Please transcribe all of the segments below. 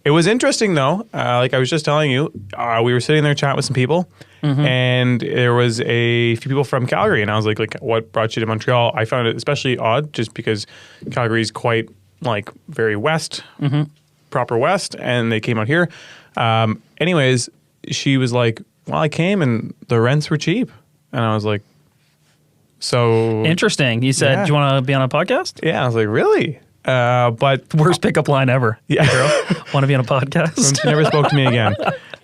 It was interesting though. Like I was just telling you, we were sitting there chatting with some people, and there was a few people from Calgary, and I was like, what brought you to Montreal? I found it especially odd, just because Calgary is quite like very west, proper west, and they came out here. Anyways, she was like, "Well, I came and the rents were cheap," and I was like, "So interesting." You said, "Do you want to be on a podcast?" Yeah, I was like, "Really?" But worst pickup line ever. Yeah, girl, want to be on a podcast? She never spoke to me again.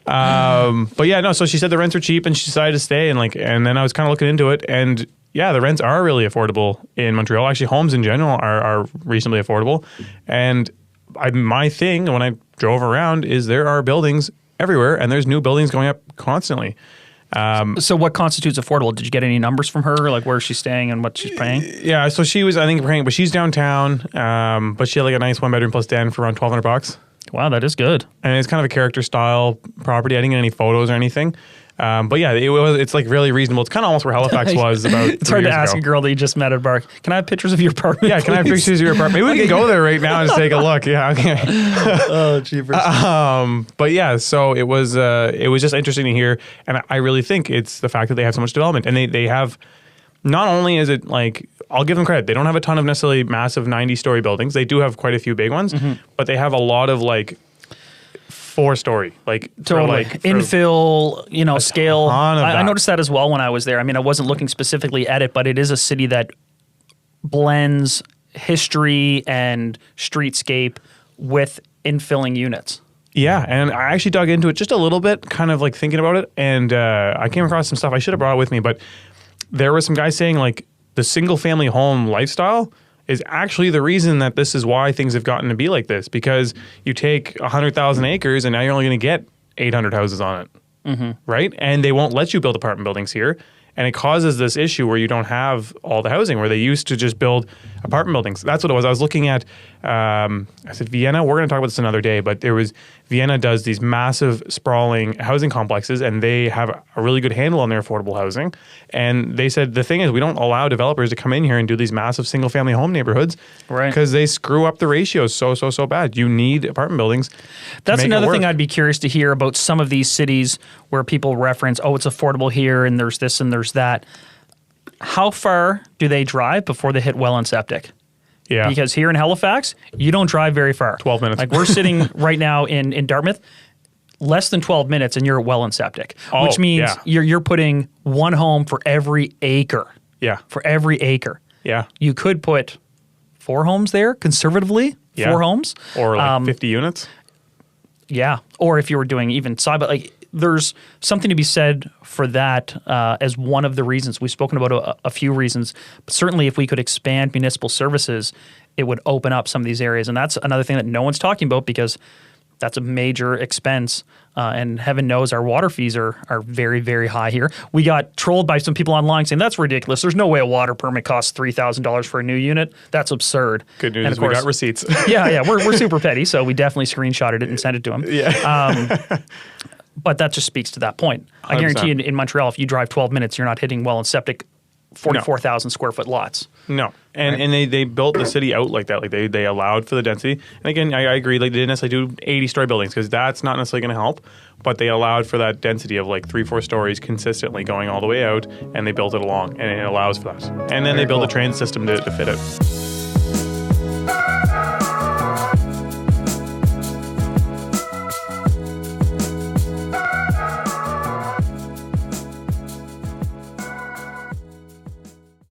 But yeah, no. So she said the rents were cheap, and she decided to stay. And then I was kind of looking into it, and yeah, the rents are really affordable in Montreal. Actually, homes in general are reasonably affordable. And my thing when I drove around is there are buildings everywhere, and there's new buildings going up constantly. So what constitutes affordable? Did you get any numbers from her, like where she's staying and what she's paying? Yeah, so she was, I think, paying, but she's downtown. But she had like a nice 1-bedroom plus den for around $1,200. Wow, that is good. And it's kind of a character style property. I didn't get any photos or anything. But yeah, it's like really reasonable. It's kind of almost where Halifax was about 3 years ago. It's hard to ask a girl that you just met at a bar, can I have pictures of your apartment? Yeah, can I have pictures of your apartment? Maybe we can go there right now and just take a look. Yeah, okay. Oh, jeepers. But yeah, so it was just interesting to hear. And I really think it's the fact that they have so much development. And they have, not only is it like, I'll give them credit, they don't have a ton of necessarily massive 90-story buildings. They do have quite a few big ones, but they have a lot of like 4-story, like totally infill, scale. I noticed that as well when I was there. I mean, I wasn't looking specifically at it, but it is a city that blends history and streetscape with infilling units. Yeah, and I actually dug into it just a little bit, kind of like thinking about it, and I came across some stuff. I should have brought it with me, but there was some guys saying like the single-family home lifestyle is actually the reason that this is why things have gotten to be like this, because you take 100,000 acres and now you're only going to get 800 houses on it, right? And they won't let you build apartment buildings here. And it causes this issue where you don't have all the housing, where they used to just build apartment buildings. That's what it was. I was looking at, I said Vienna, we're going to talk about this another day, but Vienna does these massive sprawling housing complexes, and they have a really good handle on their affordable housing. And they said, the thing is, we don't allow developers to come in here and do these massive single family home neighborhoods, right? Because they screw up the ratios so bad. You need apartment buildings. That's another thing I'd be curious to hear about some of these cities where people reference, oh, it's affordable here and there's this and there's that. How far do they drive before they hit well and septic? Yeah. Because here in Halifax, you don't drive very far. 12 minutes. Like we're sitting right now in Dartmouth, less than 12 minutes and you're at well and septic, which means you're putting one home for every acre. Yeah. For every acre. Yeah. You could put 4 homes there, conservatively, 4 homes. Or like 50 units. Yeah. Or if you were doing even side, but like there's something to be said for that as one of the reasons. We've spoken about a few reasons, but certainly if we could expand municipal services, it would open up some of these areas. And that's another thing that no one's talking about because that's a major expense. And heaven knows our water fees are very, very high here. We got trolled by some people online saying that's ridiculous. There's no way a water permit costs $3,000 for a new unit. That's absurd. Good news, we got receipts. Yeah, we're super petty, so we definitely screenshotted it and sent it to them. Yeah. But that just speaks to that point. I guarantee you in Montreal, if you drive 12 minutes, you're not hitting well and septic 44,000 square foot lots. No. And they built the city out like that. Like they allowed for the density. And again, I agree, like they didn't necessarily do 80-story buildings because that's not necessarily going to help. But they allowed for that density of like 3-4 stories consistently going all the way out, and they built it along, and it allows for that. And then they built a train system to fit it.